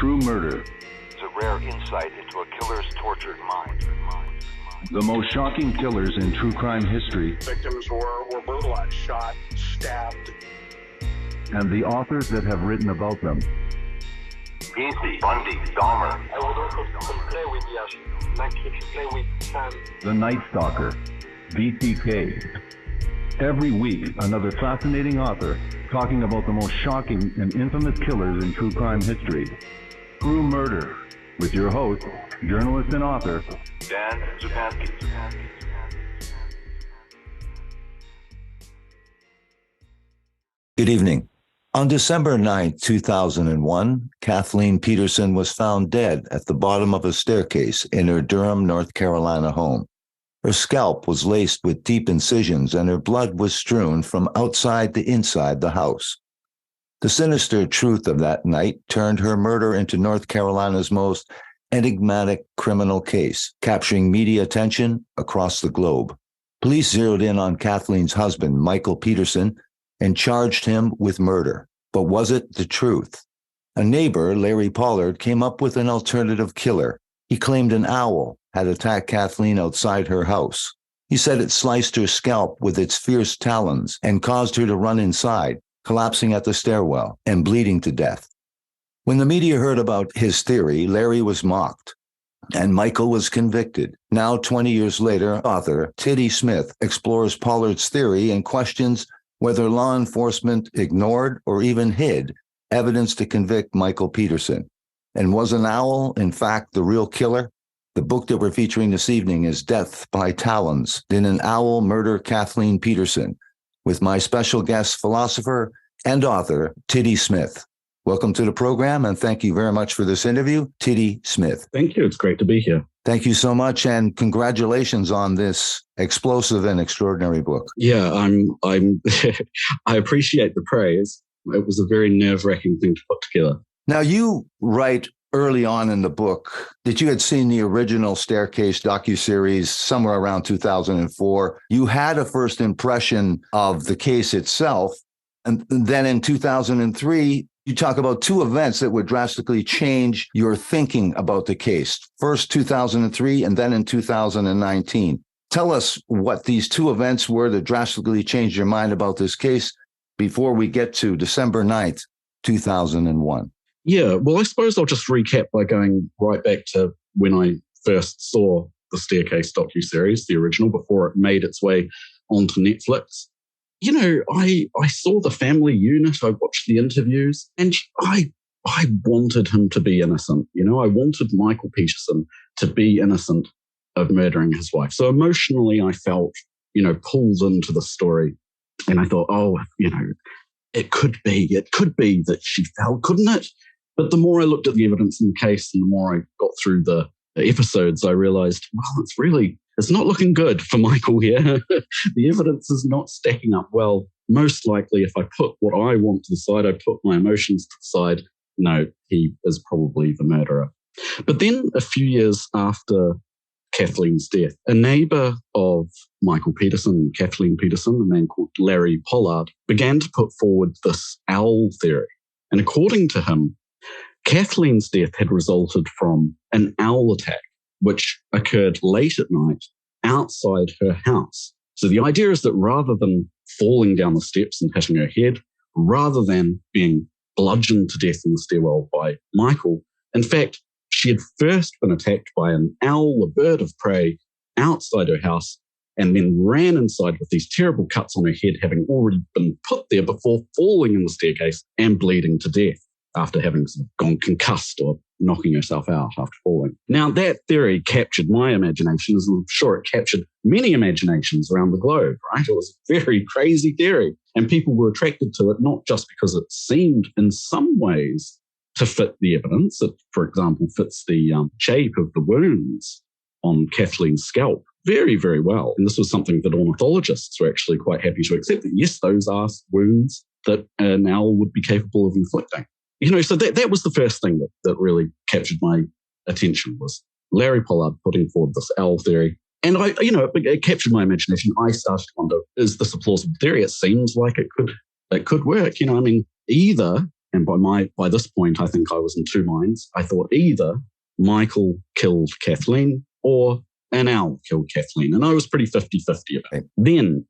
True Murder. It's a rare insight into a killer's tortured mind. The most shocking killers in true crime history. Victims were brutalized, shot, stabbed. And the authors that have written about them. Bundy, Dahmer. I would also play with Yash, like if you play with sand. The Night Stalker, BTK. Every week, another fascinating author talking about the most shocking and infamous killers in true crime history. True Murder, with your host, journalist and author, Dan Zupansky. Good evening. On December 9, 2001, Kathleen Peterson was found dead at the bottom of a staircase in her Durham, North Carolina home. Her scalp was laced with deep incisions and her blood was strewn from outside to inside the house. The sinister truth of that night turned her murder into North Carolina's most enigmatic criminal case, capturing media attention across the globe. Police zeroed in on Kathleen's husband, Michael Peterson, and charged him with murder. But was it the truth? A neighbor, Larry Pollard, came up with an alternative killer. He claimed an owl had attacked Kathleen outside her house. He said it sliced her scalp with its fierce talons and caused her to run inside, collapsing at the stairwell and bleeding to death. When the media heard about his theory, Larry was mocked, and Michael was convicted. Now, 20 years later, author Tiddy Smith explores Pollard's theory and questions whether law enforcement ignored or even hid evidence to convict Michael Peterson. And was an owl, in fact, the real killer? The book that we're featuring this evening is Death by Talons: Did an Owl Murder Kathleen Peterson? With my special guest, philosopher and author, Tiddy Smith. Welcome to the program, and thank you very much for this interview, Tiddy Smith. Thank you. It's great to be here. Thank you so much, and congratulations on this explosive and extraordinary book. Yeah, I'm I appreciate the praise. It was a very nerve-wracking thing to put together. Now, you write early on in the book that you had seen the original Staircase docuseries somewhere around 2004. You had a first impression of the case itself, and then in 2003, you talk about two events that would drastically change your thinking about the case. First, 2003, and then in 2019. Tell us what these two events were that drastically changed your mind about this case before we get to December 9th, 2001. Yeah, well, I suppose I'll just recap by going right back to when I first saw the Staircase docuseries, the original, before it made its way onto Netflix. You know, I saw the family unit, I watched the interviews, and I wanted him to be innocent. You know, I wanted Michael Peterson to be innocent of murdering his wife. So emotionally, I felt, pulled into the story. And I thought, it could be that she fell, couldn't it? But the more I looked at the evidence in the case and the more I got through the episodes, I realized, well, it's not looking good for Michael here. The evidence is not stacking up well. Most likely, if I put what I want to the side, I put my emotions to the side, no, he is probably the murderer. But then a few years after Kathleen's death, a neighbor of Michael Peterson, Kathleen Peterson, a man called Larry Pollard, began to put forward this owl theory. And according to him, Kathleen's death had resulted from an owl attack, which occurred late at night outside her house. So the idea is that rather than falling down the steps and hitting her head, rather than being bludgeoned to death in the stairwell by Michael, in fact, she had first been attacked by an owl, a bird of prey, outside her house, and then ran inside with these terrible cuts on her head, having already been put there before falling in the staircase and bleeding to death after having sort of gone concussed or knocking herself out after falling. Now, that theory captured my imagination, as I'm sure it captured many imaginations around the globe, right? It was a very crazy theory, and people were attracted to it not just because it seemed in some ways to fit the evidence. It, for example, fits the shape of the wounds on Kathleen's scalp very, very well. And this was something that ornithologists were actually quite happy to accept, that yes, those are wounds that an owl would be capable of inflicting. So that was the first thing that really captured my attention, was Larry Pollard putting forward this owl theory. And it captured my imagination. I started to wonder, is this a plausible theory? It seems like it could work. Either And by this point, I think I was in two minds. I thought either Michael killed Kathleen or an owl killed Kathleen. And I was pretty 50-50 about it. Then,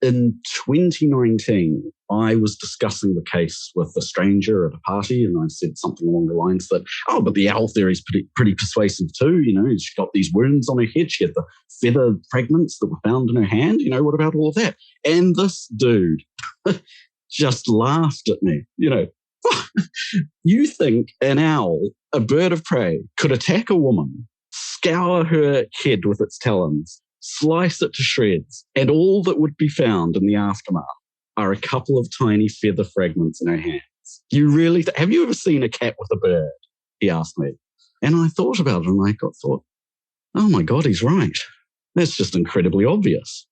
in 2019, I was discussing the case with a stranger at a party, and I said something along the lines that, but the owl theory is pretty persuasive too. She got these wounds on her head. She had the feather fragments that were found in her hand. What about all of that? And this dude just laughed at me. You think an owl, a bird of prey, could attack a woman, scour her head with its talons, slice it to shreds, and all that would be found in the aftermath are a couple of tiny feather fragments in her hands? You really have you ever seen a cat with a bird? He asked me. And I thought about it, and I thought, oh my God, he's right. That's just incredibly obvious.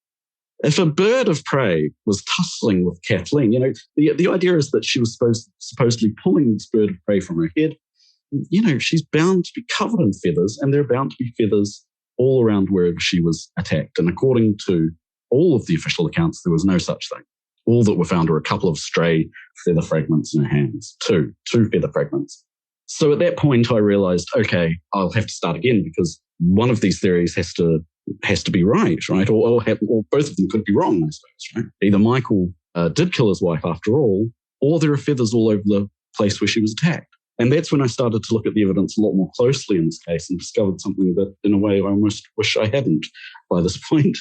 If a bird of prey was tussling with Kathleen, the idea is that she was supposedly pulling this bird of prey from her head. She's bound to be covered in feathers, and there are bound to be feathers all around wherever she was attacked. And according to all of the official accounts, there was no such thing. All that were found were a couple of stray feather fragments in her hands. Two feather fragments. So at that point, I realized, okay, I'll have to start again, because one of these theories has to be right? Or both of them could be wrong, I suppose, right? Either Michael did kill his wife after all, or there are feathers all over the place where she was attacked. And that's when I started to look at the evidence a lot more closely in this case and discovered something that, in a way, I almost wish I hadn't by this point.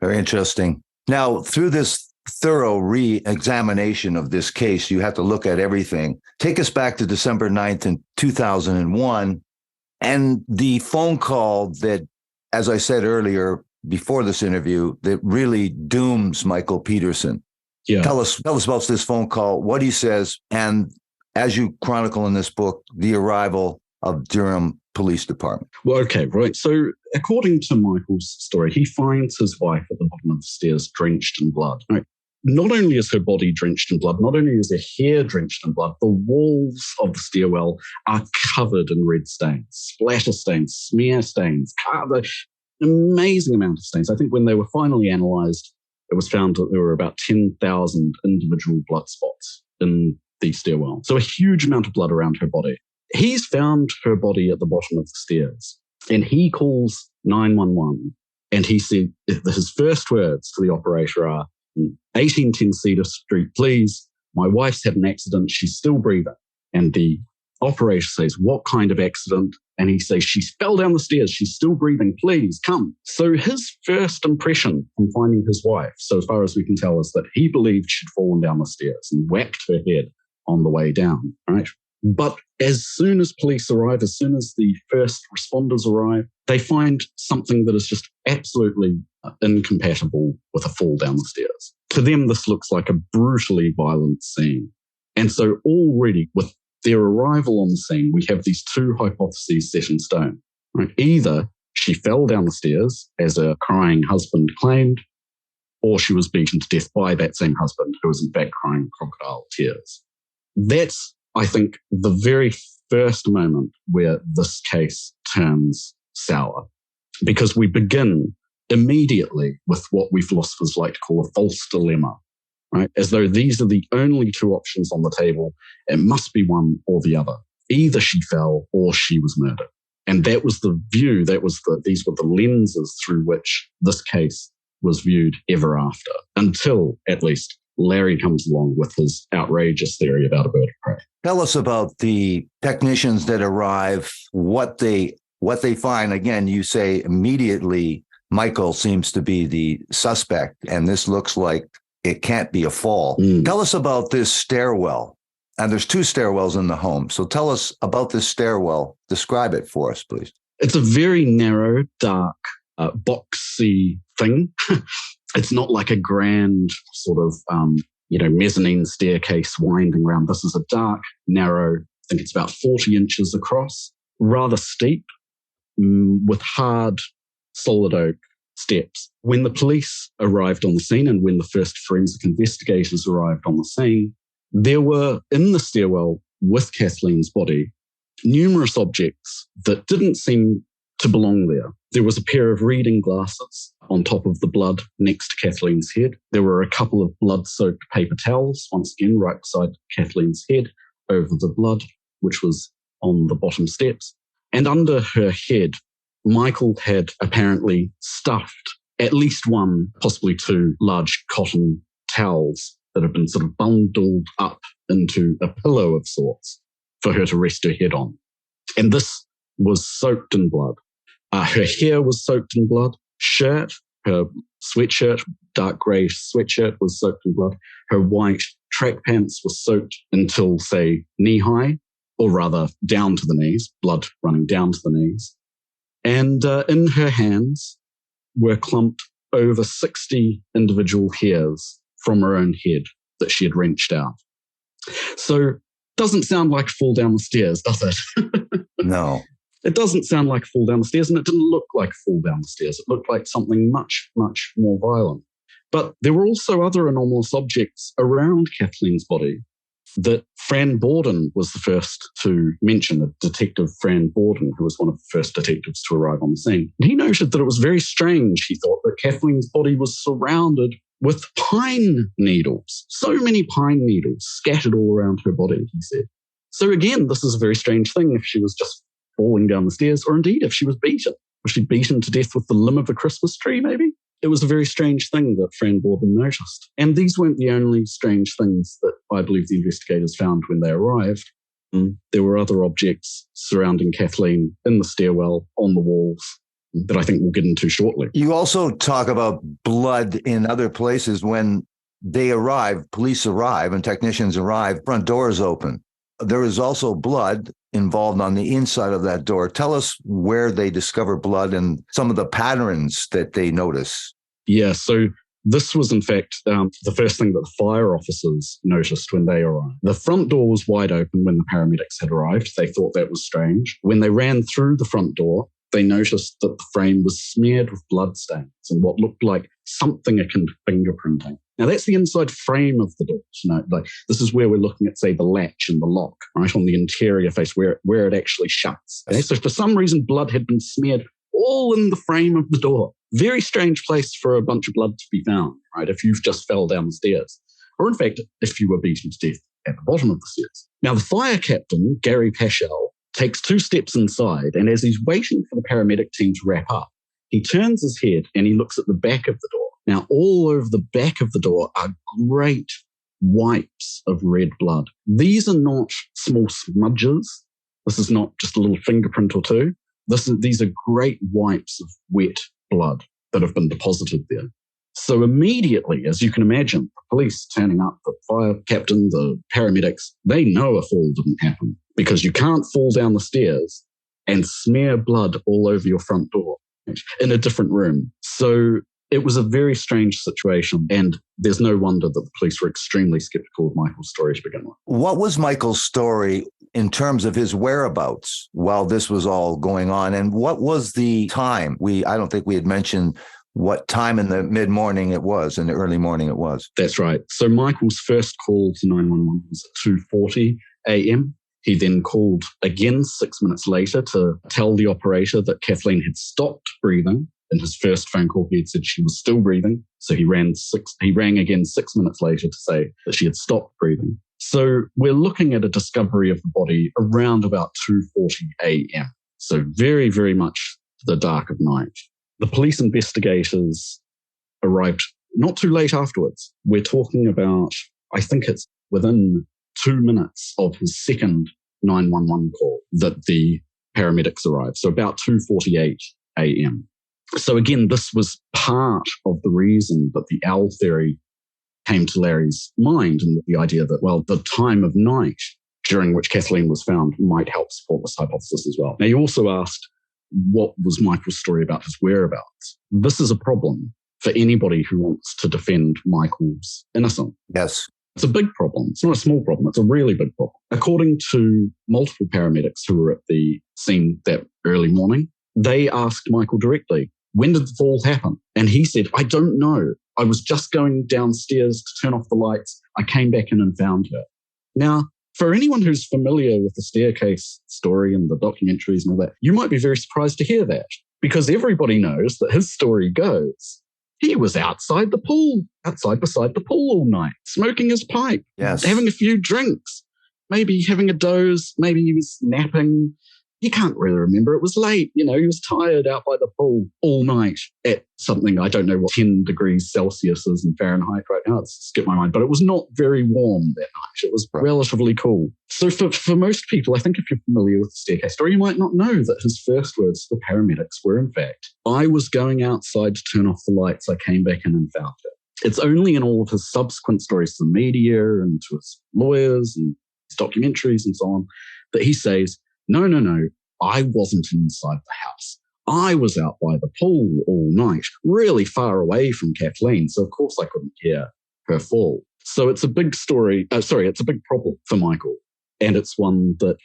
Very interesting. Now, through this thorough re-examination of this case, you have to look at everything. Take us back to December 9th in 2001 and the phone call that, as I said earlier, before this interview, that really dooms Michael Peterson. Yeah. Tell us about this phone call, what he says, and as you chronicle in this book, the arrival of Durham Police Department. Well, okay, right. So according to Michael's story, he finds his wife at the bottom of the stairs drenched in blood. Right. Not only is her body drenched in blood, not only is her hair drenched in blood, the walls of the stairwell are covered in red stains, splatter stains, smear stains, an amazing amount of stains. I think when they were finally analysed, it was found that there were about 10,000 individual blood spots in the stairwell. So a huge amount of blood around her body. He's found her body at the bottom of the stairs, and he calls 911, and he said his first words to the operator are, 1810 Cedar Street, please. My wife's had an accident. She's still breathing. And the operator says, what kind of accident? And he says, she fell down the stairs. She's still breathing. Please come. So his first impression from finding his wife, so as far as we can tell, is that he believed she'd fallen down the stairs and whacked her head on the way down, right? But as soon as police arrive, as soon as the first responders arrive, they find something that is just absolutely incompatible with a fall down the stairs. To them, this looks like a brutally violent scene. And so already with their arrival on the scene, we have these two hypotheses set in stone. Right? Either she fell down the stairs, as a crying husband claimed, or she was beaten to death by that same husband, who was in fact crying crocodile tears. That's, I think, the very first moment where this case turns sour, because we begin immediately with what we philosophers like to call a false dilemma, right? As though these are the only two options on the table. It must be one or the other. Either she fell or she was murdered. And that was the view, these were the lenses through which this case was viewed ever after, until at least Larry comes along with his outrageous theory about a bird of prey. Tell us about the technicians that arrive, what they find. Again, you say immediately Michael seems to be the suspect, and this looks like it can't be a fall. Tell us about this stairwell. And there's two stairwells in the home. So tell us about this stairwell. Describe it for us, please. It's a very narrow, dark, boxy thing. It's not like a grand sort of, mezzanine staircase winding around. This is a dark, narrow, I think it's about 40 inches across, rather steep, with hard, solid oak steps. When the police arrived on the scene and when the first forensic investigators arrived on the scene, there were in the stairwell with Kathleen's body numerous objects that didn't seem to belong there. There was a pair of reading glasses on top of the blood next to Kathleen's head. There were a couple of blood-soaked paper towels, once again, right beside Kathleen's head, over the blood, which was on the bottom steps. And under her head, Michael had apparently stuffed at least one, possibly two, large cotton towels that had been sort of bundled up into a pillow of sorts for her to rest her head on. And this was soaked in blood. Her hair was soaked in blood. Her sweatshirt, dark grey sweatshirt was soaked in blood. Her white track pants were soaked until, say, knee-high, or rather down to the knees, blood running down to the knees. And in her hands were clumped over 60 individual hairs from her own head that she had wrenched out. So, doesn't sound like a fall down the stairs, does it? No. It doesn't sound like a fall down the stairs, and it didn't look like a fall down the stairs. It looked like something much, much more violent. But there were also other anomalous objects around Kathleen's body that Fran Borden was the first to mention, the detective Fran Borden, who was one of the first detectives to arrive on the scene. And he noted that it was very strange, he thought, that Kathleen's body was surrounded with pine needles. So many pine needles scattered all around her body, he said. So again, this is a very strange thing if she was just falling down the stairs, or indeed if she was beaten. Was she beaten to death with the limb of a Christmas tree, maybe? It was a very strange thing that Fran Borden noticed. And these weren't the only strange things that I believe the investigators found when they arrived. There were other objects surrounding Kathleen in the stairwell, on the walls, that I think we'll get into shortly. You also talk about blood in other places. When they arrive, police arrive and technicians arrive, front door is open. There is also blood involved on the inside of that door. Tell us where they discover blood and some of the patterns that they notice. Yeah, so this was, in fact, the first thing that the fire officers noticed when they arrived. The front door was wide open when the paramedics had arrived. They thought that was strange. When they ran through the front door, they noticed that the frame was smeared with blood stains and what looked like something akin to fingerprinting. Now, that's the inside frame of the door. You know, like this is where we're looking at, say, the latch and the lock, right, on the interior face where it actually shuts. Okay? So for some reason, blood had been smeared all in the frame of the door. Very strange place for a bunch of blood to be found, right, if you've just fell down the stairs. Or in fact, if you were beaten to death at the bottom of the stairs. Now, the fire captain, Gary Paschal, takes 2 steps inside, and as he's waiting for the paramedic team to wrap up, he turns his head and he looks at the back of the door. Now, all over the back of the door are great wipes of red blood. These are not small smudges. This is not just a little fingerprint or two. These are great wipes of wet blood that have been deposited there. So immediately, as you can imagine, the police turning up, the fire captain, the paramedics, they know a fall didn't happen because you can't fall down the stairs and smear blood all over your front door in a different room. So it was a very strange situation, and there's no wonder that the police were extremely skeptical of Michael's story to begin with. What was Michael's story in terms of his whereabouts while this was all going on? And what was the time? I don't think we had mentioned what time in the mid-morning it was, in the early morning it was. That's right. So Michael's first call to 911 was at 2:40 a.m. He then called again 6 minutes later to tell the operator that Kathleen had stopped breathing. In his first phone call, he had said she was still breathing. So he rang again 6 minutes later to say that she had stopped breathing. So we're looking at a discovery of the body around about 2:40 a.m. So very, very much the dark of night. The police investigators arrived not too late afterwards. We're talking about, I think it's within 2 minutes of his second 911 call that the paramedics arrived. So about 2:48 a.m. So again, this was part of the reason that the owl theory came to Larry's mind, and the idea that, well, the time of night during which Kathleen was found might help support this hypothesis as well. Now, you also asked, what was Michael's story about his whereabouts? This is a problem for anybody who wants to defend Michael's innocence. Yes. It's a big problem. It's not a small problem. It's a really big problem. According to multiple paramedics who were at the scene that early morning, they asked Michael directly, when did the fall happen? And he said, I don't know. I was just going downstairs to turn off the lights. I came back in and found her. Now, For anyone who's familiar with the staircase story and the documentaries and all that, you might be very surprised to hear that, because everybody knows that his story goes, he was outside the pool, outside beside the pool all night, smoking his pipe, having a few drinks, maybe having a doze, maybe he was napping. You can't really remember. It was late. He was tired out by the pool all night at something, I don't know what 10 degrees Celsius is in Fahrenheit right now. It's skipped my mind. But it was not very warm that night. It was relatively cool. So for most people, I think if you're familiar with the staircase story, you might not know that his first words to the paramedics were, in fact, I was going outside to turn off the lights. I came back in and found her. It's only in all of his subsequent stories to the media and to his lawyers and his documentaries and so on that he says, no, I wasn't inside the house. I was out by the pool all night, really far away from Kathleen, so of course I couldn't hear her fall. So it's a big story. It's a big problem for Michael. And it's one that,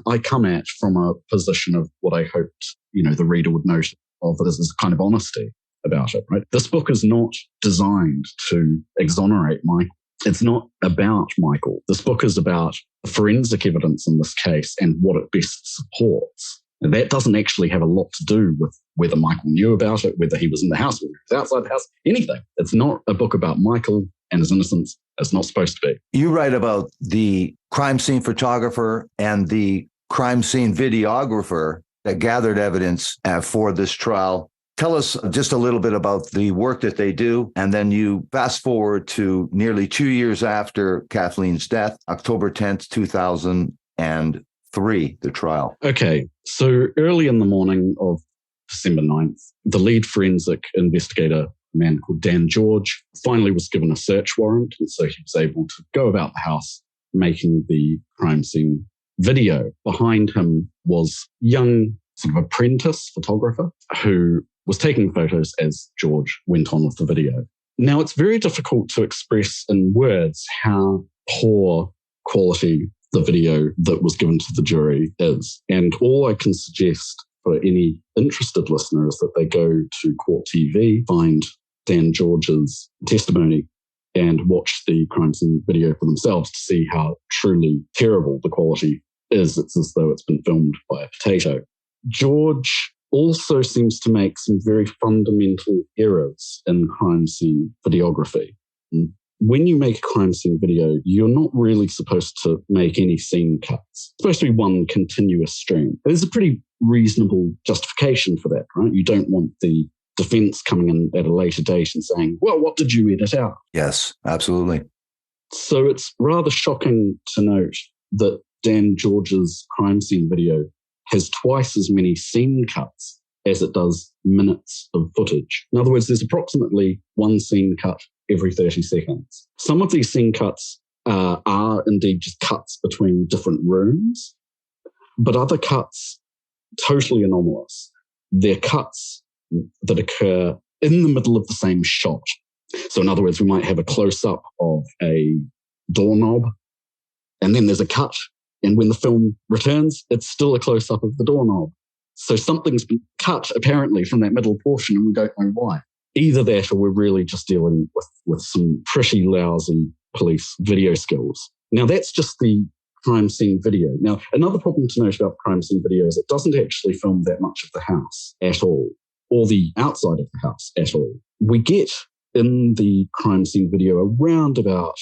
I come at from a position of what I hoped, the reader would note of it as a kind of honesty about it, right? This book is not designed to exonerate Michael. It's not about Michael. This book is about forensic evidence in this case and what it best supports. And that doesn't actually have a lot to do with whether Michael knew about it, whether he was in the house, whether he was outside the house, anything. It's not a book about Michael and his innocence. It's not supposed to be. You write about the crime scene photographer and the crime scene videographer that gathered evidence for this trial. Tell us just a little bit about the work that they do, and then you fast forward to nearly 2 years after Kathleen's death, October 10th, 2003, the trial. Okay, so early in the morning of December 9th, the lead forensic investigator, a man called Dan George, finally was given a search warrant, and so he was able to go about the house making the crime scene video. Behind him was young sort of apprentice photographer who was taking photos as George went on with the video. Now, it's very difficult to express in words how poor quality the video that was given to the jury is. And all I can suggest for any interested listener is that they go to Court TV, find Dan George's testimony, and watch the crime scene video for themselves to see how truly terrible the quality is. It's as though it's been filmed by a potato. George also seems to make some very fundamental errors in crime scene videography. When you make a crime scene video, you're not really supposed to make any scene cuts. It's supposed to be one continuous stream. There's a pretty reasonable justification for that, right? You don't want the defense coming in at a later date and saying, well, what did you edit out? Yes, absolutely. So it's rather shocking to note that Dan George's crime scene video has twice as many scene cuts as it does minutes of footage. In other words, there's approximately one scene cut every 30 seconds. Some of these scene cuts are indeed just cuts between different rooms, but other cuts, totally anomalous. They're cuts that occur in the middle of the same shot. So in other words, we might have a close-up of a doorknob, and then there's a cut. And when the film returns, it's still a close-up of the doorknob. So something's been cut, apparently, from that middle portion, and we don't know why. Either that or we're really just dealing with some pretty lousy police video skills. Now, that's just the crime scene video. Now, another problem to note about crime scene video is it doesn't actually film that much of the house at all, or the outside of the house at all. We get in the crime scene video around about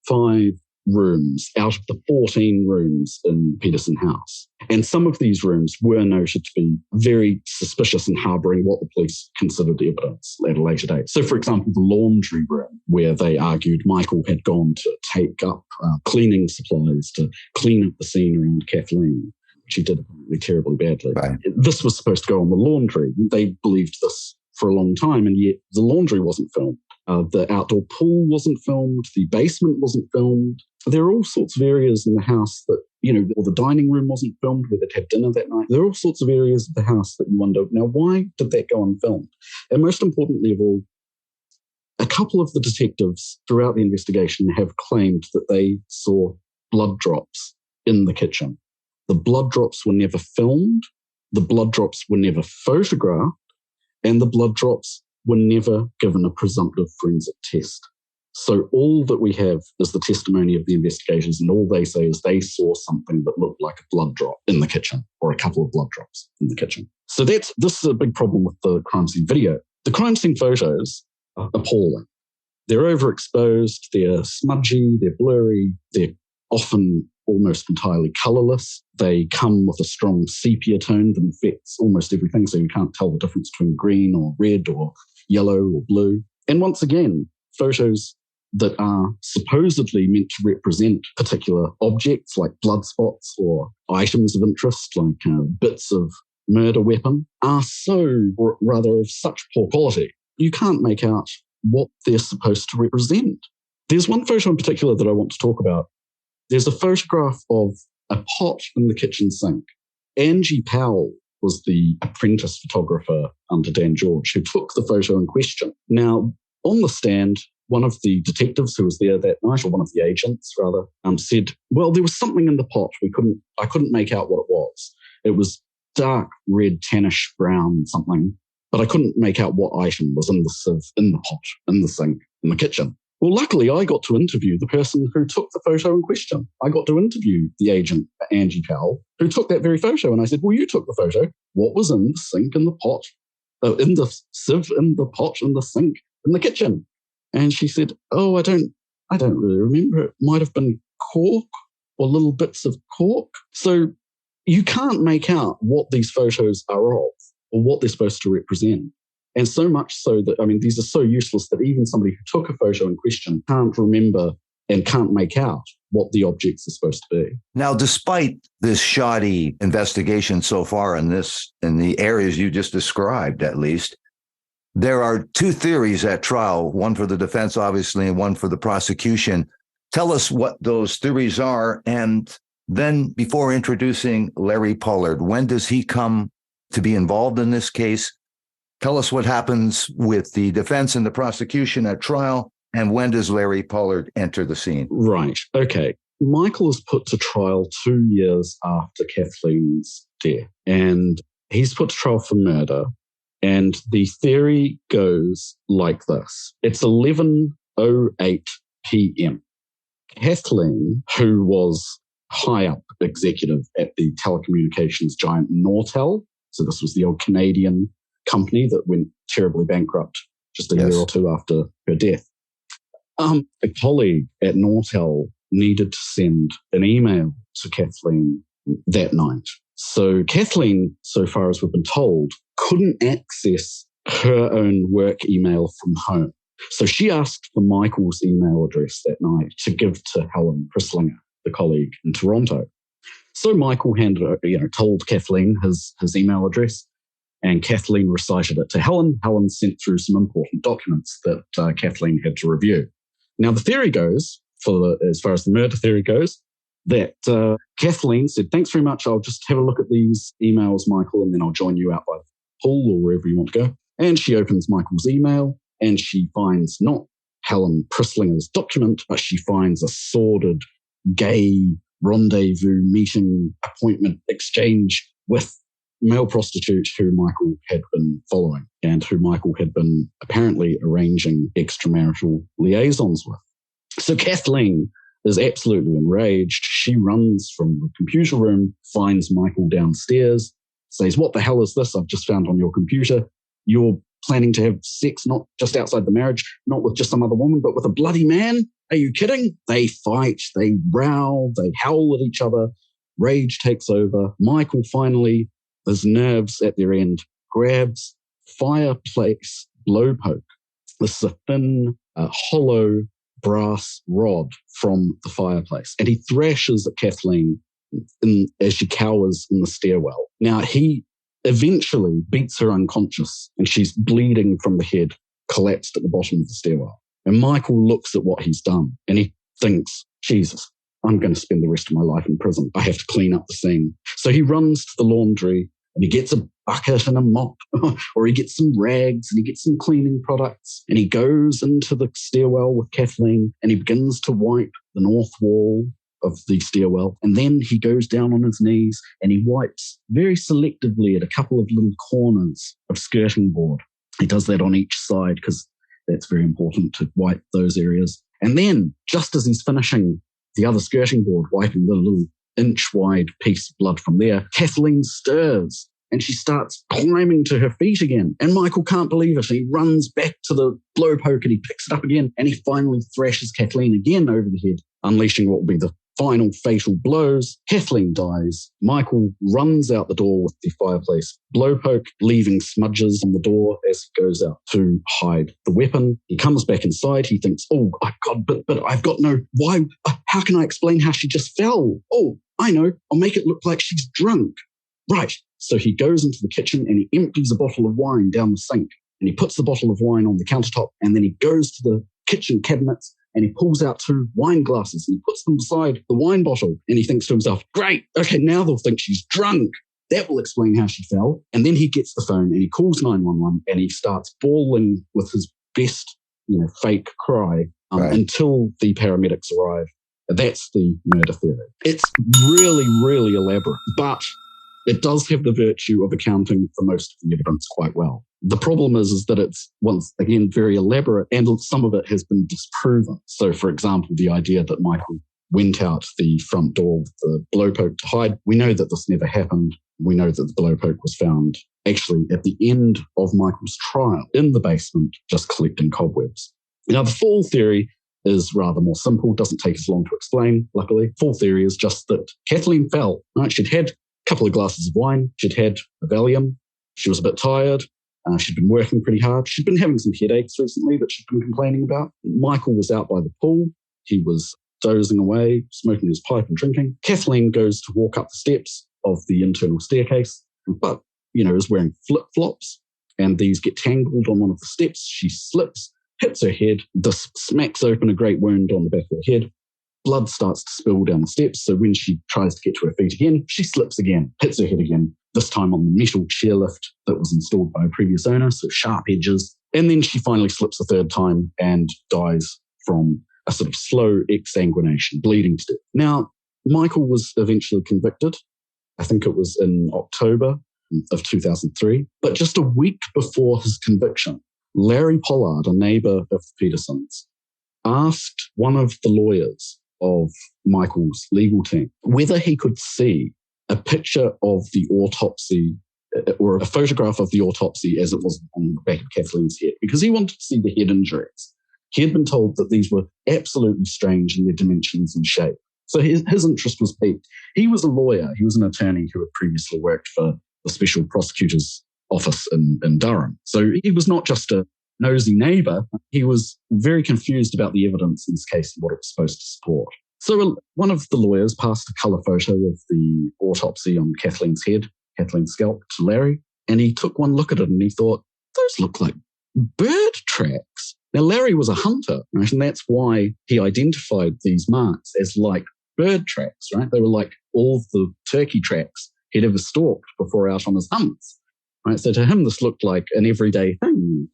5 rooms out of the 14 rooms in Peterson House. And some of these rooms were noted to be very suspicious and harbouring what the police considered evidence at a later date. So, for example, the laundry room, where they argued Michael had gone to take up cleaning supplies to clean up the scene around Kathleen, which he did apparently terribly badly. Right. This was supposed to go on the laundry. They believed this for a long time, and yet the laundry wasn't filmed. The outdoor pool wasn't filmed. The basement wasn't filmed. There are all sorts of areas in the house that, or the dining room wasn't filmed where they'd have dinner that night. There are all sorts of areas of the house that you wonder, now, why did that go unfilmed? And most importantly of all, a couple of the detectives throughout the investigation have claimed that they saw blood drops in the kitchen. The blood drops were never filmed. The blood drops were never photographed. And the blood drops were never given a presumptive forensic test. So all that we have is the testimony of the investigators, and all they say is they saw something that looked like a blood drop in the kitchen, or a couple of blood drops in the kitchen. So this is a big problem with the crime scene video. The crime scene photos are appalling. They're overexposed, they're smudgy, they're blurry, they're often almost entirely colorless. They come with a strong sepia tone that infects almost everything, so you can't tell the difference between green or red or yellow or blue. And once again, photos that are supposedly meant to represent particular objects like blood spots or items of interest like bits of murder weapon are or rather of such poor quality, you can't make out what they're supposed to represent. There's one photo in particular that I want to talk about. There's a photograph of a pot in the kitchen sink. Angie Powell was the apprentice photographer under Dan George who took the photo in question. Now, on the stand, one of the detectives who was there that night, or one of the agents rather, said, well, there was something in the pot. I couldn't make out what it was. It was dark red, tannish brown something, but I couldn't make out what item was in the sieve, in the pot, in the sink, in the kitchen. Well, luckily, I got to interview the person who took the photo in question. I got to interview the agent, Angie Powell, who took that very photo. And I said, well, you took the photo. What was in the sink, in the pot, in the sieve, in the pot, in the sink, in the kitchen? And she said, oh, I don't really remember. It might have been cork or little bits of cork. So you can't make out what these photos are of or what they're supposed to represent. And so much so that, these are so useless that even somebody who took a photo in question can't remember and can't make out what the objects are supposed to be. Now, despite this shoddy investigation so far in the areas you just described, at least, there are two theories at trial, one for the defense, obviously, and one for the prosecution. Tell us what those theories are. And then before introducing Larry Pollard, when does he come to be involved in this case? Tell us what happens with the defense and the prosecution at trial, and when does Larry Pollard enter the scene? Right. Okay. Michael is put to trial 2 years after Kathleen's death, and he's put to trial for murder. And the theory goes like this. It's 11:08 p.m. Kathleen, who was high up executive at the telecommunications giant Nortel, so this was the old Canadian company that went terribly bankrupt just a year or two after her death. A colleague at Nortel needed to send an email to Kathleen that night. So Kathleen, so far as we've been told, couldn't access her own work email from home. So she asked for Michael's email address that night to give to Helen Prislinger, the colleague in Toronto. So Michael told Kathleen his email address, and Kathleen recited it to Helen. Helen sent through some important documents that Kathleen had to review. Now, the theory goes, as far as the murder theory goes, that Kathleen said, thanks very much. I'll just have a look at these emails, Michael, and then I'll join you out by the pool or wherever you want to go. And she opens Michael's email, and she finds not Helen Prislinger's document, but she finds a sordid, gay rendezvous meeting appointment exchange with male prostitute who Michael had been following and who Michael had been apparently arranging extramarital liaisons with. So Kathleen is absolutely enraged. She runs from the computer room, finds Michael downstairs, says, what the hell is this I've just found on your computer? You're planning to have sex not just outside the marriage, not with just some other woman, but with a bloody man? Are you kidding? They fight, they row, they howl at each other. Rage takes over. Michael finally, his nerves at their end, grabs fireplace blowpoke. This is a thin, hollow brass rod from the fireplace. And he thrashes at Kathleen as she cowers in the stairwell. Now, he eventually beats her unconscious, and she's bleeding from the head, collapsed at the bottom of the stairwell. And Michael looks at what he's done, and he thinks, Jesus, I'm going to spend the rest of my life in prison. I have to clean up the scene. So he runs to the laundry, and he gets a bucket and a mop, or he gets some rags and he gets some cleaning products, and he goes into the stairwell with Kathleen, and he begins to wipe the north wall of the stairwell. And then he goes down on his knees and he wipes very selectively at a couple of little corners of skirting board. He does that on each side because that's very important to wipe those areas. And then, just as he's finishing the other skirting board, wiping the little inch-wide piece of blood from there, Kathleen stirs and she starts climbing to her feet again. And Michael can't believe it. He runs back to the blowpoke and he picks it up again and he finally thrashes Kathleen again over the head, unleashing what will be the final fatal blows. Kathleen dies. Michael runs out the door with the fireplace blowpoke, leaving smudges on the door as he goes out to hide the weapon. He comes back inside. He thinks, oh, God, but I've got no, why, how can I explain how she just fell? Oh, I know, I'll make it look like she's drunk. Right. So he goes into the kitchen and he empties a bottle of wine down the sink and he puts the bottle of wine on the countertop and then he goes to the kitchen cabinets and he pulls out 2 wine glasses and he puts them beside the wine bottle and he thinks to himself, great, okay, now they'll think she's drunk. That will explain how she fell. And then he gets the phone and he calls 911 and he starts bawling with his best, fake cry until the paramedics arrive. That's the murder theory. It's really, really elaborate, but it does have the virtue of accounting for most of the evidence quite well. The problem is that it's, once again, very elaborate and some of it has been disproven. So, for example, the idea that Michael went out the front door with the blowpoke to hide, we know that this never happened. We know that the blowpoke was found actually at the end of Michael's trial in the basement, just collecting cobwebs. Now, the fall theory is rather more simple, doesn't take as long to explain, luckily. Fall theory is just that Kathleen fell, right? She'd had couple of glasses of wine. She'd had a Valium. She was a bit tired. She'd been working pretty hard. She'd been having some headaches recently that she'd been complaining about. Michael was out by the pool. He was dozing away, smoking his pipe and drinking. Kathleen goes to walk up the steps of the internal staircase, but, is wearing flip-flops, and these get tangled on one of the steps. She slips, hits her head. This smacks open a great wound on the back of her head. Blood starts to spill down the steps, so when she tries to get to her feet again, she slips again, hits her head again, this time on the metal chairlift that was installed by a previous owner, so sharp edges. And then she finally slips a third time and dies from a sort of slow exsanguination, bleeding to death. Now, Michael was eventually convicted. I think it was in October of 2003. But just a week before his conviction, Larry Pollard, a neighbor of Peterson's, asked one of the lawyers of Michael's legal team whether he could see a picture of the autopsy or a photograph of the autopsy as it was on the back of Kathleen's head, because he wanted to see the head injuries. He had been told that these were absolutely strange in their dimensions and shape. So his interest was piqued. He was a lawyer. He was an attorney who had previously worked for the Special Prosecutor's Office in Durham. So he was not just a nosy neighbor. He was very confused about the evidence in this case and what it was supposed to support. So one of the lawyers passed a colour photo of the autopsy on Kathleen's head, Kathleen's scalp, to Larry, and he took one look at it and he thought, those look like bird tracks. Now, Larry was a hunter, right? And that's why he identified these marks as like bird tracks, right? They were like all the turkey tracks he'd ever stalked before out on his hunts, right? So to him, this looked like an everyday thing.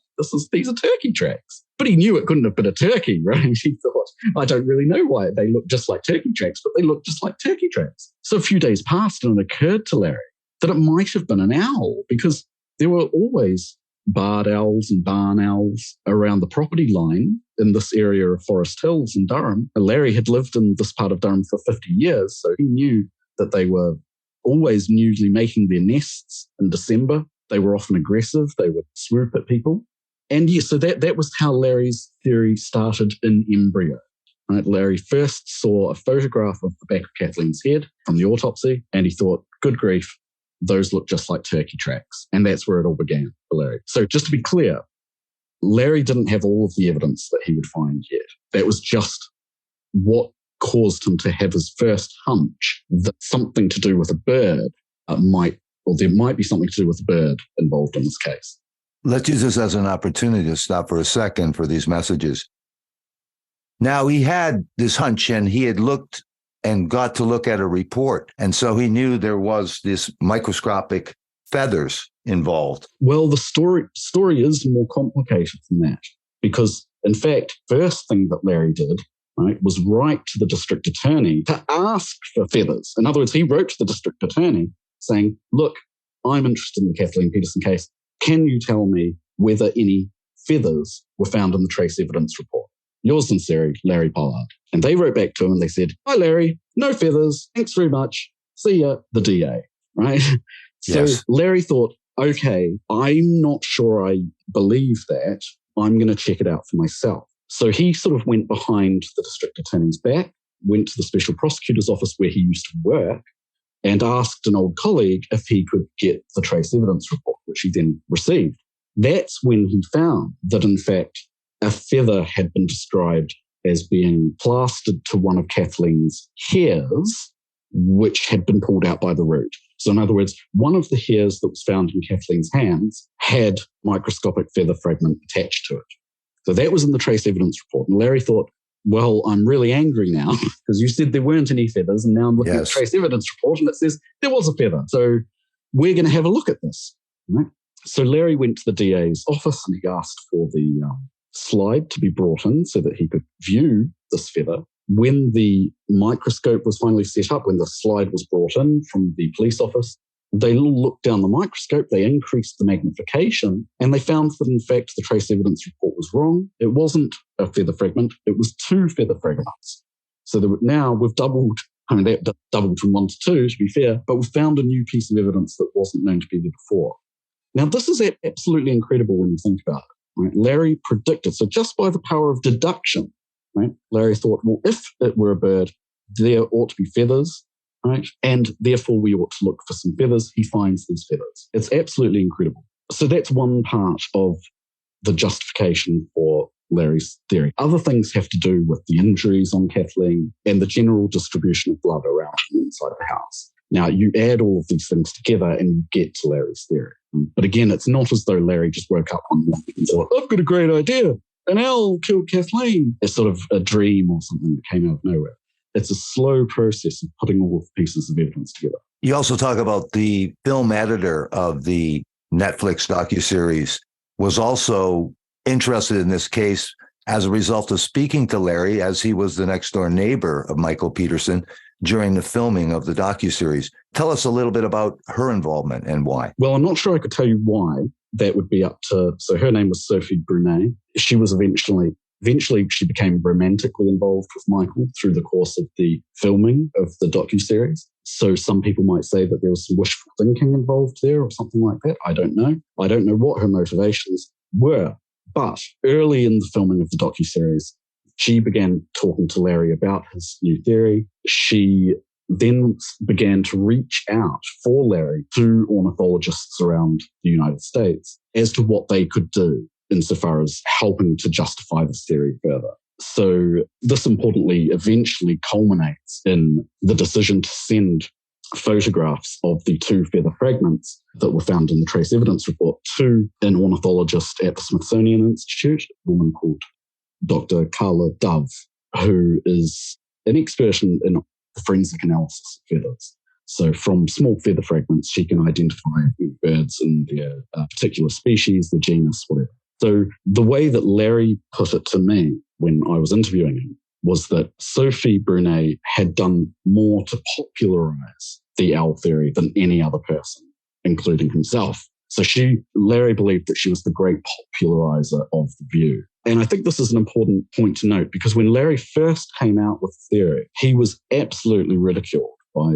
These are turkey tracks. But he knew it couldn't have been a turkey, right? He thought, I don't really know why they look just like turkey tracks, but they look just like turkey tracks. So a few days passed and it occurred to Larry that it might have been an owl, because there were always barred owls and barn owls around the property line in this area of Forest Hills in Durham. And Larry had lived in this part of Durham for 50 years, so he knew that they were always newly making their nests in December. They were often aggressive. They would swoop at people. And yes, so that was how Larry's theory started in embryo. Right? Larry first saw a photograph of the back of Kathleen's head from the autopsy, and he thought, good grief, those look just like turkey tracks. And that's where it all began for Larry. So just to be clear, Larry didn't have all of the evidence that he would find yet. That was just what caused him to have his first hunch that something to do with a bird there might be something to do with a bird involved in this case. Let's use this as an opportunity to stop for a second for these messages. Now, he had this hunch and he had looked and got to look at a report. And so he knew there was this microscopic feathers involved. Well, the story is more complicated than that, because, in fact, first thing that Larry did, right, was write to the district attorney to ask for feathers. In other words, he wrote to the district attorney saying, look, I'm interested in the Kathleen Peterson case. Can you tell me whether any feathers were found in the trace evidence report? yours sincerely, Larry Pollard. And they wrote back to him and they said, hi, Larry, no feathers. Thanks very much. See ya, the DA, right? So Yes. Larry thought, okay, I'm not sure I believe that. I'm going to check it out for myself. So he sort of went behind the district attorney's back, went to the special prosecutor's office where he used to work, and asked an old colleague if he could get the trace evidence report, which he then received. That's when he found that, in fact, a feather had been described as being plastered to one of Kathleen's hairs, which had been pulled out by the root. So in other words, one of the hairs that was found in Kathleen's hands had microscopic feather fragment attached to it. So that was in the trace evidence report. And Larry thought, well, I'm really angry now because you said there weren't any feathers, and now I'm looking at the trace evidence report and it says there was a feather. So we're going to have a look at this. Right? So Larry went to the DA's office and he asked for the slide to be brought in so that he could view this feather. When the microscope was finally set up, when the slide was brought in from the police office, they looked down the microscope, they increased the magnification, and they found that, in fact, the trace evidence report was wrong. It wasn't a feather fragment, it was 2 feather fragments. So now we've doubled, that doubled from 1 to 2, to be fair, but we've found a new piece of evidence that wasn't known to be there before. Now, this is absolutely incredible when you think about it. Right? Larry predicted, so just by the power of deduction, right? Larry thought, well, if it were a bird, there ought to be feathers, right? And therefore we ought to look for some feathers. He finds these feathers. It's absolutely incredible. So that's one part of the justification for Larry's theory. Other things have to do with the injuries on Kathleen and the general distribution of blood around inside the house. Now, you add all of these things together and you get to Larry's theory. But again, it's not as though Larry just woke up one morning and thought, I've got a great idea. An owl killed Kathleen. It's sort of a dream or something that came out of nowhere. It's a slow process of putting all of the pieces of evidence together. You also talk about the film editor of the Netflix docuseries was also interested in this case as a result of speaking to Larry, as he was the next door neighbor of Michael Peterson during the filming of the docuseries. Tell us a little bit about her involvement and why. Well, I'm not sure I could tell you why. That would be up to, so her name was Sophie Brunet. She was eventually she became romantically involved with Michael through the course of the filming of the docuseries. So some people might say that there was some wishful thinking involved there or something like that. I don't know. I don't know what her motivations were. But early in the filming of the docuseries, she began talking to Larry about his new theory. She then began to reach out for Larry to ornithologists around the United States as to what they could do insofar as helping to justify this theory further. So this importantly eventually culminates in the decision to send photographs of the 2 feather fragments that were found in the trace evidence report to an ornithologist at the Smithsonian Institute, a woman called Dr. Carla Dove, who is an expert in the forensic analysis of feathers. So from small feather fragments, she can identify birds and their particular species, the genus, whatever. So the way that Larry put it to me when I was interviewing him was that Sophie Brunet had done more to popularize the owl theory than any other person, including himself. So Larry believed that she was the great popularizer of the view. And I think this is an important point to note because when Larry first came out with the theory, he was absolutely ridiculed by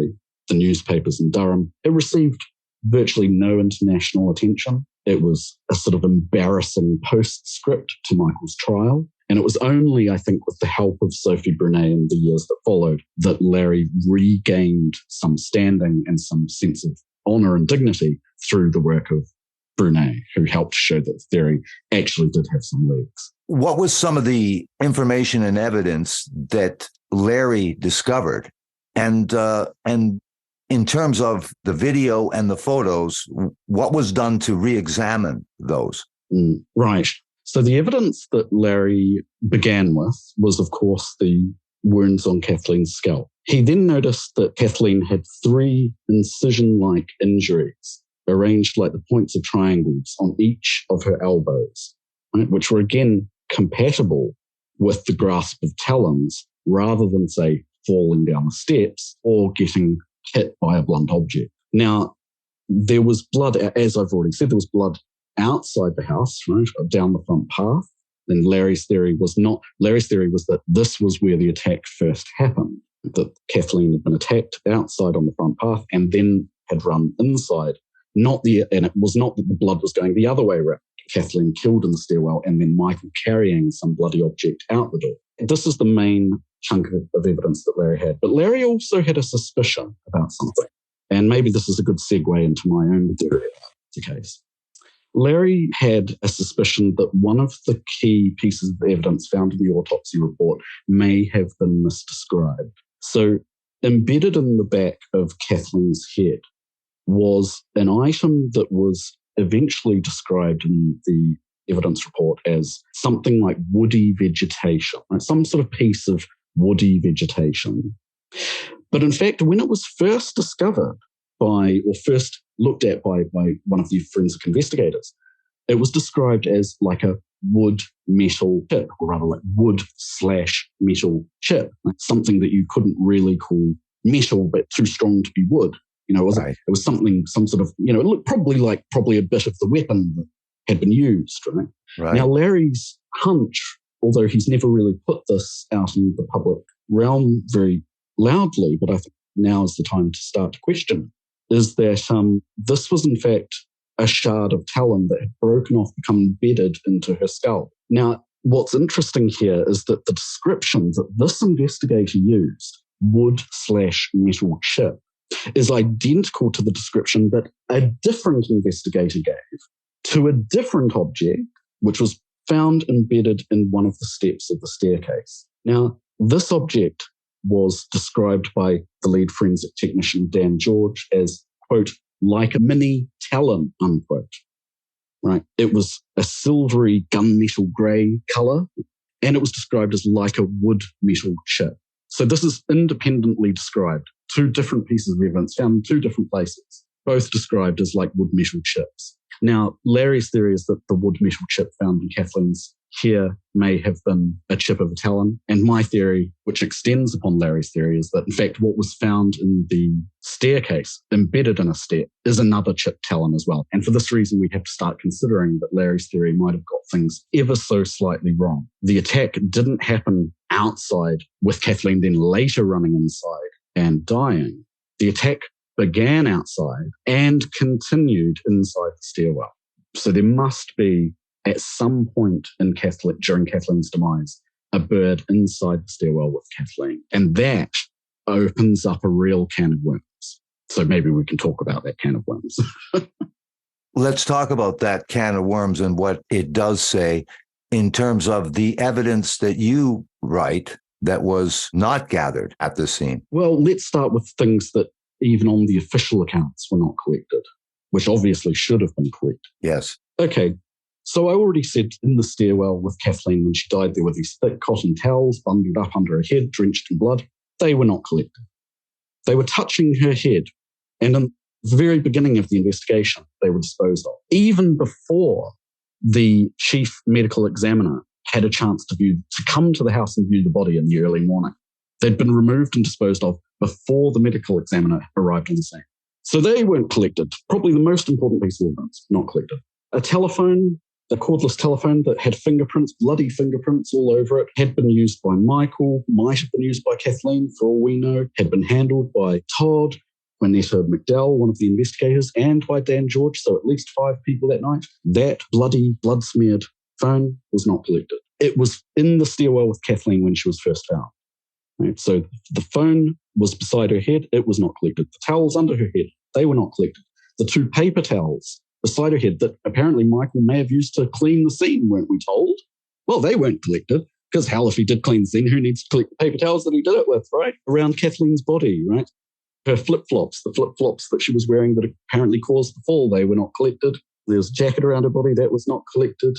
the newspapers in Durham. It received virtually no international attention. It was a sort of embarrassing postscript to Michael's trial. And it was only, I think, with the help of Sophie Brunet in the years that followed that Larry regained some standing and some sense of honor and dignity through the work of Brunet, who helped show that the theory actually did have some legs. What was some of the information and evidence that Larry discovered? And in terms of the video and the photos, what was done to re-examine those? Right. So the evidence that Larry began with was, of course, the wounds on Kathleen's scalp. He then noticed that Kathleen had 3 incision-like injuries arranged like the points of triangles on each of her elbows, right, which were again compatible with the grasp of talons rather than, say, falling down the steps or getting hit by a blunt object. Now, there was blood, as I've already said, there was blood outside the house, right, down the front path. then Larry's theory was that this was where the attack first happened, that Kathleen had been attacked outside on the front path and then had run inside. And it was not that the blood was going the other way around. Kathleen killed in the stairwell and then Michael carrying some bloody object out the door. This is the main chunk of evidence that Larry had. But Larry also had a suspicion about something. And maybe this is a good segue into my own theory about the case. Larry had a suspicion that one of the key pieces of evidence found in the autopsy report may have been misdescribed. So embedded in the back of Kathleen's head was an item that was eventually described in the evidence report as something like woody vegetation, right? Some sort of piece of woody vegetation. But in fact, when it was first discovered first looked at by one of the forensic investigators, it was described as like a wood metal chip, or rather like wood/metal chip, like something that you couldn't really call metal, but too strong to be wood. It was some sort of, it looked probably a bit of the weapon that had been used, right? Now, Larry's hunch, although he's never really put this out in the public realm very loudly, but I think now is the time to start to question, is that this was in fact a shard of talon that had broken off, become embedded into her skull. Now, what's interesting here is that the description that this investigator used, wood/metal chip, is identical to the description that a different investigator gave to a different object, which was found embedded in one of the steps of the staircase. Now, this object was described by the lead forensic technician, Dan George, as, quote, like a mini talon, unquote. Right? It was a silvery gunmetal grey colour, and it was described as like a wood metal chip. So this is independently described. Two different pieces of evidence found in two different places, both described as like wood metal chips. Now, Larry's theory is that the wood metal chip found in Kathleen's hair may have been a chip of a talon. And my theory, which extends upon Larry's theory, is that in fact what was found in the staircase, embedded in a step, is another chip talon as well. And for this reason, we have to start considering that Larry's theory might have got things ever so slightly wrong. The attack didn't happen outside, with Kathleen then later running inside and dying. The attack began outside and continued inside the stairwell. So there must be, at some point during Kathleen's demise, a bird inside the stairwell with Kathleen. And that opens up a real can of worms. So maybe we can talk about that can of worms. Let's talk about that can of worms and what it does say in terms of the evidence that you write that was not gathered at the scene. Well, let's start with things that even on the official accounts were not collected, which obviously should have been collected. Yes. Okay. So I already said in the stairwell with Kathleen when she died, there were these thick cotton towels bundled up under her head, drenched in blood. They were not collected. They were touching her head. And in the very beginning of the investigation, they were disposed of. Even before the chief medical examiner had a chance to come to the house and view the body in the early morning. They'd been removed and disposed of before the medical examiner arrived on the scene. So they weren't collected. Probably the most important piece of evidence, not collected. A telephone, a cordless telephone that had fingerprints, bloody fingerprints all over it, had been used by Michael, might have been used by Kathleen, for all we know, had been handled by Todd, Juanetta McDowell, one of the investigators, and by Dan George, so at least 5 people that night. That bloody, blood-smeared phone was not collected. It was in the stairwell with Kathleen when she was first found. Right? So the phone was beside her head. It was not collected. The towels under her head, they were not collected. The 2 paper towels beside her head that apparently Michael may have used to clean the scene, weren't we told? Well, they weren't collected, because hell, if he did clean the scene, who needs to collect the paper towels that he did it with, right? Around Kathleen's body, right? Her flip-flops, the flip-flops that she was wearing that apparently caused the fall, they were not collected. There was a jacket around her body, that was not collected.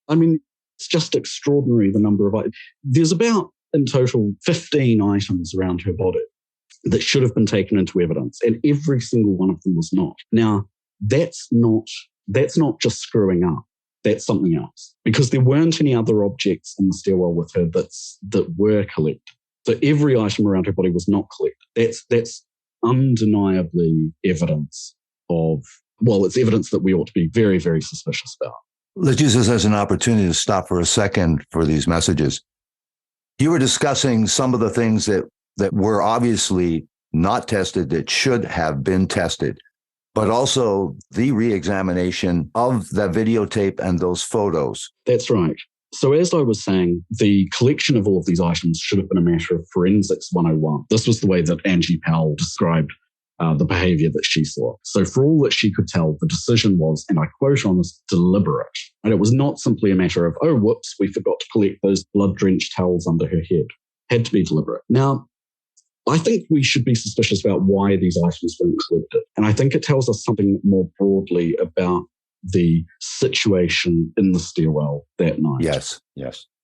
I mean, it's just extraordinary, the number of items. There's about, in total, 15 items around her body that should have been taken into evidence, and every single one of them was not. Now, that's not just screwing up. That's something else, because there weren't any other objects in the stairwell with her that were collected. So every item around her body was not collected. That's undeniably evidence of, well, it's evidence that we ought to be very, very suspicious about. Let's use this as an opportunity to stop for a second for these messages. You were discussing some of the things that were obviously not tested that should have been tested, but also the re-examination of that videotape and those photos. That's right. So as I was saying, the collection of all of these items should have been a matter of forensics 101. This was the way that Angie Powell described the behavior that she saw. So for all that she could tell, the decision was, and I quote on this, deliberate. And it was not simply a matter of, oh, whoops, we forgot to collect those blood-drenched towels under her head. Had to be deliberate. Now, I think we should be suspicious about why these items weren't collected. And I think it tells us something more broadly about the situation in the stairwell that night. Yes.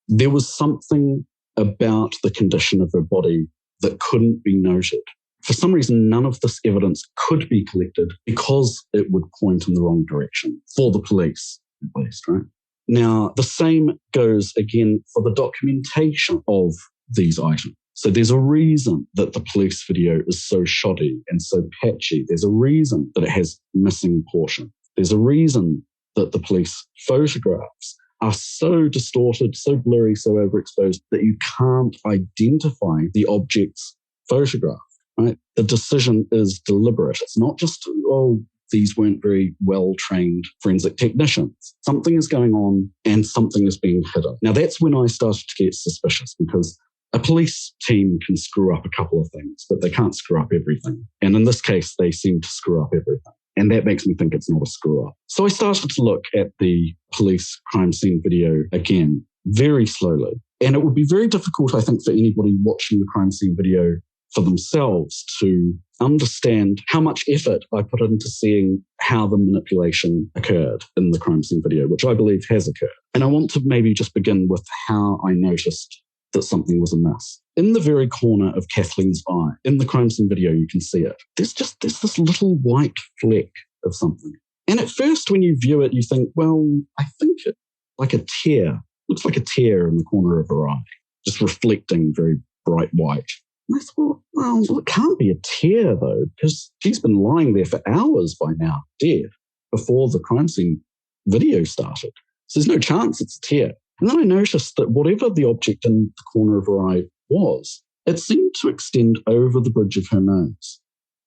There was something about the condition of her body that couldn't be noted. For some reason, none of this evidence could be collected because it would point in the wrong direction for the police, at least, right? Now, the same goes again for the documentation of these items. So there's a reason that the police video is so shoddy and so patchy. There's a reason that it has missing portions. There's a reason that the police photographs are so distorted, so blurry, so overexposed that you can't identify the objects photographed. Right? The decision is deliberate. It's not just, oh, these weren't very well-trained forensic technicians. Something is going on and something is being hidden. Now, that's when I started to get suspicious, because a police team can screw up a couple of things, but they can't screw up everything. And in this case, they seem to screw up everything. And that makes me think it's not a screw-up. So I started to look at the police crime scene video again, very slowly. And it would be very difficult, I think, for anybody watching the crime scene video for themselves to understand how much effort I put into seeing how the manipulation occurred in the crime scene video, which I believe has occurred. And I want to maybe just begin with how I noticed that something was amiss. In the very corner of Kathleen's eye, in the crime scene video, you can see it. There's this little white fleck of something. And at first, when you view it, you think, well, I think it like a tear. Looks like a tear in the corner of her eye, just reflecting very bright white. And I thought, well, it can't be a tear, though, because she's been lying there for hours by now, dead, before the crime scene video started. So there's no chance it's a tear. And then I noticed that whatever the object in the corner of her eye was, it seemed to extend over the bridge of her nose.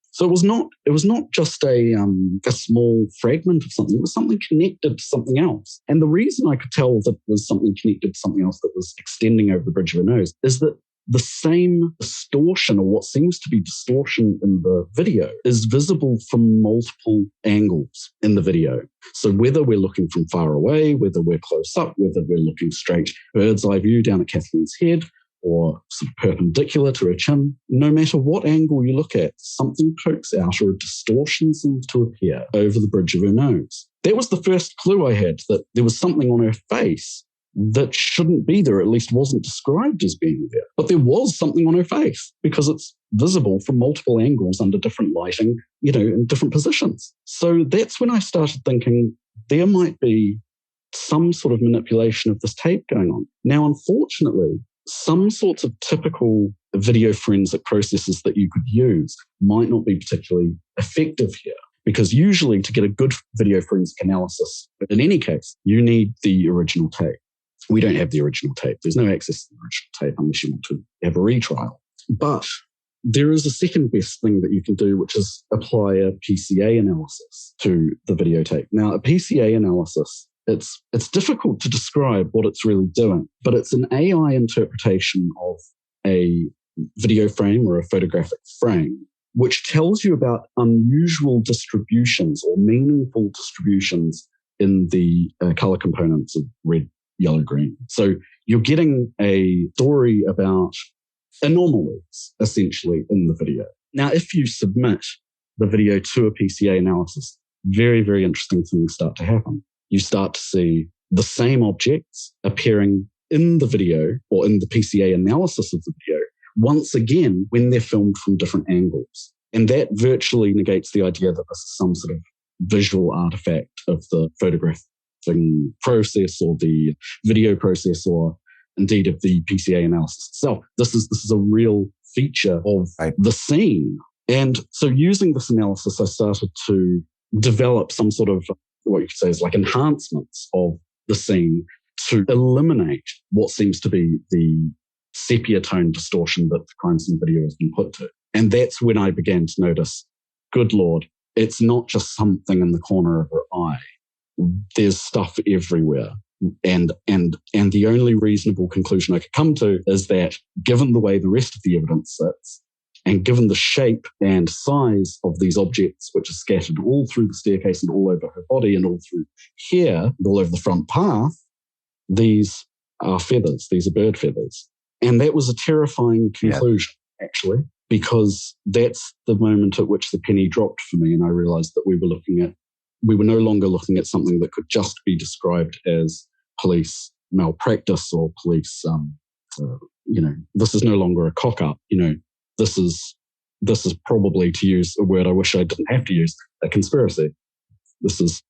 So it was not just a small fragment of something. It was something connected to something else. And the reason I could tell that it was something connected to something else that was extending over the bridge of her nose is that the same distortion, or what seems to be distortion in the video, is visible from multiple angles in the video. So whether we're looking from far away, whether we're close up, whether we're looking straight bird's eye view down at Kathleen's head, or sort of perpendicular to her chin, no matter what angle you look at, something pokes out or a distortion seems to appear over the bridge of her nose. That was the first clue I had, that there was something on her face that shouldn't be there, at least wasn't described as being there. But there was something on her face because it's visible from multiple angles under different lighting, in different positions. So that's when I started thinking there might be some sort of manipulation of this tape going on. Now, unfortunately, some sorts of typical video forensic processes that you could use might not be particularly effective here, because usually to get a good video forensic analysis, in any case, you need the original tape. We don't have the original tape. There's no access to the original tape unless you want to have a retrial. But there is a second best thing that you can do, which is apply a PCA analysis to the videotape. Now, a PCA analysis, it's difficult to describe what it's really doing, but it's an AI interpretation of a video frame or a photographic frame, which tells you about unusual distributions or meaningful distributions in the color components of red, yellow, green. So you're getting a story about anomalies, essentially, in the video. Now, if you submit the video to a PCA analysis, very, very interesting things start to happen. You start to see the same objects appearing in the video or in the PCA analysis of the video once again when they're filmed from different angles. And that virtually negates the idea that this is some sort of visual artifact of the photographing process or the video process or indeed of the PCA analysis itself. This is a real feature of the scene. And so using this analysis, I started to develop some sort of what you could say is like enhancements of the scene to eliminate what seems to be the sepia tone distortion that the crime scene video has been put to. And that's when I began to notice, good Lord, it's not just something in the corner of her eye. There's stuff everywhere. And the only reasonable conclusion I could come to is that given the way the rest of the evidence sits, and given the shape and size of these objects, which are scattered all through the staircase and all over her body and all through here, and all over the front path, these are feathers. These are bird feathers. And that was a terrifying conclusion, actually, because that's the moment at which the penny dropped for me. And I realized that we were no longer looking at something that could just be described as police malpractice or police, this is no longer a cock-up. This is probably, to use a word I wish I didn't have to use, a conspiracy. This is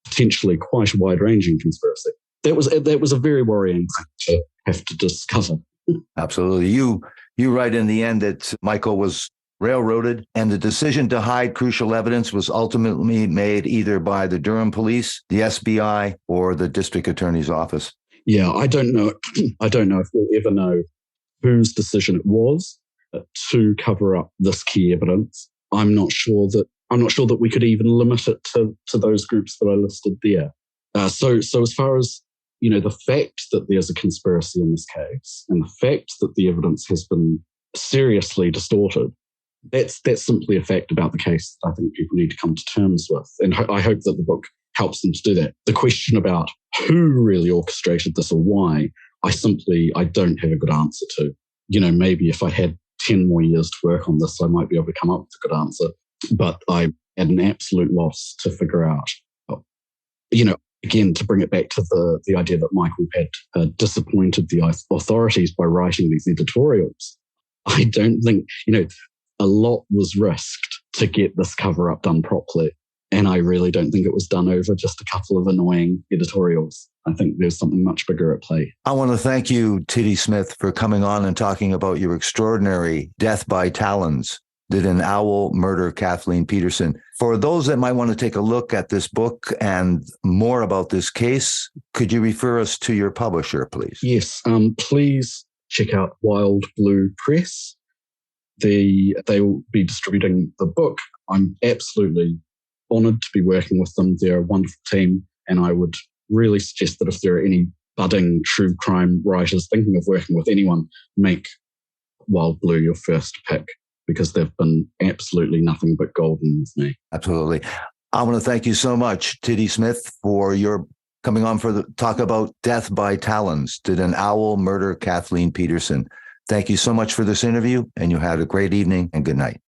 potentially quite a wide-ranging conspiracy. That was a very worrying thing to have to discover. Absolutely. You write in the end that Michael was railroaded, and the decision to hide crucial evidence was ultimately made either by the Durham police, the SBI, or the district attorney's office. Yeah, I don't know. I don't know if we'll ever know whose decision it was to cover up this key evidence. I'm not sure that we could even limit it to those groups that I listed there. So as far as the fact that there's a conspiracy in this case, and the fact that the evidence has been seriously distorted, that's simply a fact about the case that I think people need to come to terms with. And I hope that the book helps them to do that. The question about who really orchestrated this or why, I don't have a good answer to. Maybe if I had 10 more years to work on this, I might be able to come up with a good answer. But I'm at an absolute loss to figure out, again, to bring it back to the idea that Michael had disappointed the authorities by writing these editorials. I don't think, a lot was risked to get this cover-up done properly. And I really don't think it was done over just a couple of annoying editorials. I think there's something much bigger at play. I want to thank you, Tiddy Smith, for coming on and talking about your extraordinary Death by Talons. Did an owl murder Kathleen Peterson? For those that might want to take a look at this book and more about this case, could you refer us to your publisher, please? Yes, please check out Wild Blue Press. They will be distributing the book. I'm absolutely honored to be working with them. They're a wonderful team, and I would really suggest that if there are any budding true crime writers thinking of working with anyone, make Wild Blue your first pick, because they've been absolutely nothing but golden with me. Absolutely. I want to thank you so much, Tiddy Smith, for your coming on for the talk about Death by Talons. Did an owl murder Kathleen Peterson? Thank you so much for this interview, and you had a great evening and good night.